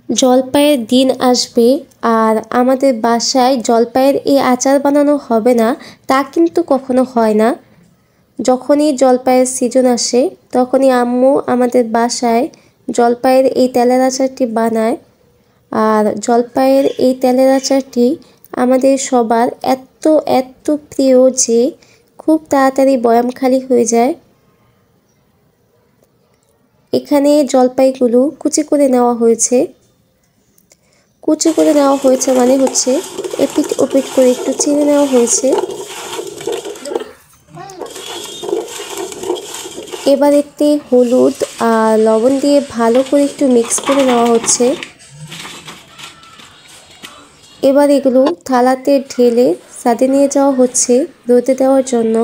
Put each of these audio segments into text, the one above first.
জলপাইয়ের দিন আসবে আর আমাদের বাসায় জলপাইয়ের এই আচার বানানো হবে না তা কিন্তু কখনো হয় না। যখনই জলপাইয়ের সিজন আসে তখনই আম্মু আমাদের বাসায় জলপাইয়ের এই তেলের আচারটি বানায়। আর জলপাইয়ের এই তেলের আচারটি আমাদের সবার এত এত প্রিয় যে খুব তাড়াতাড়ি বয়াম খালি হয়ে যায়। এখানে জলপাইগুলো কুচি করে নেওয়া হয়েছে। কুচি করে নেওয়া হয়েছে মানে হচ্ছে এপিট ওপিট করে একটু চিড়ে নেওয়া হয়েছে। এবার এতে হলুদ আর লবণ দিয়ে ভালো করে একটু মিক্স করে নেওয়া হচ্ছে। এবার এগুলো থালাতে ঢেলে ছাদে নিয়ে যাওয়া হচ্ছে রোদে দেওয়ার জন্য।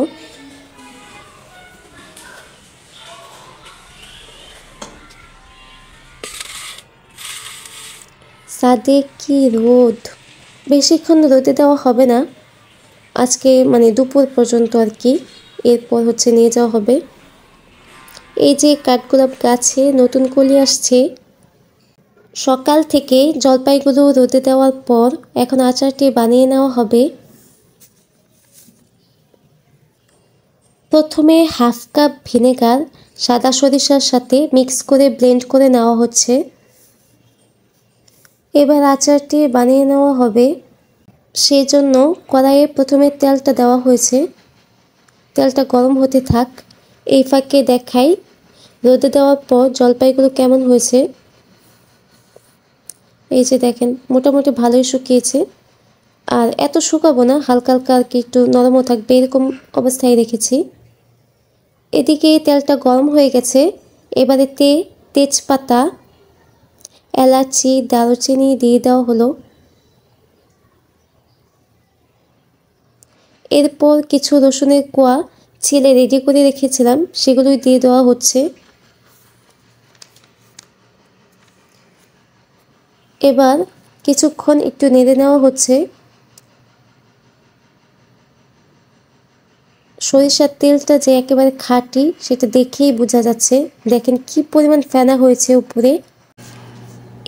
ছাদে কি রোদ, বেশিক্ষণ রোদে দেওয়া হবে না, আজকে মানে দুপুর পর্যন্ত আর কি, এরপর হচ্ছে নিয়ে যাওয়া হবে। এই যে কাঠগোলাপ গাছে নতুন কলি আসছে। সকাল থেকে জলপাইগুলো রোদে দেওয়ার পর এখন আচারটি বানিয়ে নেওয়া হবে। প্রথমে হাফ কাপ ভিনেগার সাদা সরিষার সাথে মিক্স করে ব্লেন্ড করে নেওয়া হচ্ছে। এবার আচারটি বানিয়ে নেওয়া হবে, সেই জন্য কড়াইয়ে প্রথমে তেলটা দেওয়া হয়েছে। তেলটা গরম হতে থাক, এই ফাঁকে দেখাই রোদে দেওয়ার পর জলপাইগুলো কেমন হয়েছে। এই যে দেখেন মোটামুটি ভালোই শুকিয়েছে, আর এত শুকাবো না, হালকা হালকা আর কি একটু নরমও থাকবে এরকম অবস্থায় রেখেছি। এদিকে তেলটা গরম হয়ে গেছে। এবার এতে তেজপাতা, এলাচি, দারুচিনি দিয়ে দেওয়া হলো। এরপর কিছু রসুনের কোয়া ছিলে রেডি করে রেখেছিলাম সেগুলোই দিয়ে দেওয়া হচ্ছে। এবার কিছুক্ষণ একটু নেড়ে নেওয়া হচ্ছে। সরিষার তেলটা যে একেবারে খাঁটি সেটা দেখেই বোঝা যাচ্ছে, দেখেন কি পরিমাণ ফেনা হয়েছে উপরে।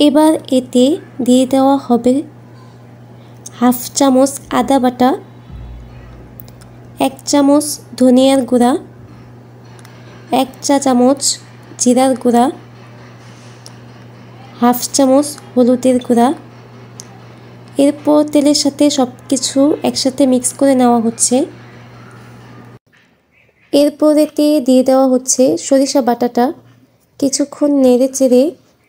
এবার এতে দিয়ে দেওয়া হবে হাফ চামচ আদা বাটা, 1 চামচ ধনিয়ার গুঁড়া, 1 চা চামচ জিরার গুঁড়া, হাফ চামচ হলুদের গুঁড়া। এরপর তেলের সাথে সব কিছু একসাথে মিক্স করে নেওয়া হচ্ছে। এরপর এতে দিয়ে দেওয়া হচ্ছে সরিষা বাটাটা, কিছুক্ষণ নেড়ে চেড়ে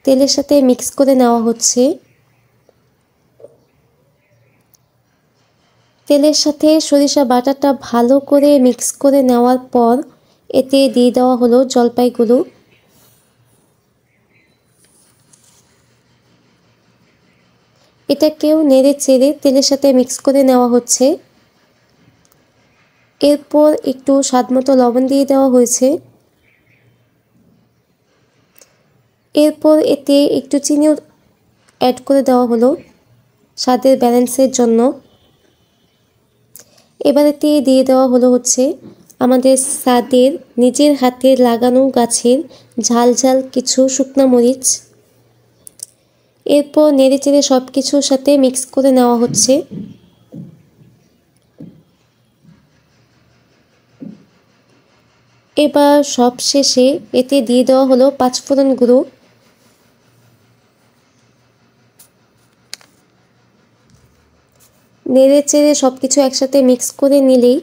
তেলের সাথে মিক্স করে নেওয়া হচ্ছে। তেলের সাথে সরিষা বাটাটা ভালো করে মিক্স করে নেওয়ার পর এতে দিয়ে দেওয়া হলো জলপাইগুলো। এটাকেও নেড়ে চেড়ে তেলের সাথে মিক্স করে নেওয়া হচ্ছে। এরপর একটু স্বাদমতো লবণ দিয়ে দেওয়া হয়েছে। এরপর এতে একটু চিনিও অ্যাড করে দেওয়া হলো স্বাদের ব্যালেন্সের জন্য। এবার এতে দিয়ে দেওয়া হলো হচ্ছে আমাদের ছাদের নিজের হাতে লাগানো গাছের ঝাল ঝাল কিছু শুকনো মরিচ। এরপর নেড়ে চেড়ে সব কিছুর সাথে মিক্স করে নেওয়া হচ্ছে। এবার সব শেষে এতে দিয়ে দেওয়া হলো 5 ফোড়ন গুঁড়ো। নেড়ে চেড়ে সব কিছু একসাথে মিক্স করে নিলেই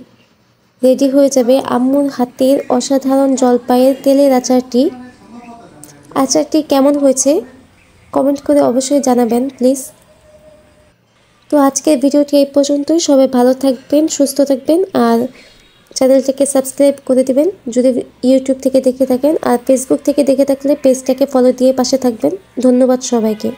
রেডি হয়ে যাবে আম্মুর হাতের অসাধারণ জলপাইয়ের তেলের আচারটি। আচারটি কেমন হয়েছে কমেন্ট করে অবশ্যই জানাবেন প্লিজ। তো আজকের ভিডিওটি এই পর্যন্তই। সবাই ভালো থাকবেন, সুস্থ থাকবেন, আর চ্যানেলটাকে সাবস্ক্রাইব করে দিবেন যদি ইউটিউব থেকে দেখে থাকেন, আর ফেসবুক থেকে দেখে থাকলে পেজটাকে ফলো দিয়ে পাশে থাকবেন। ধন্যবাদ সবাইকে।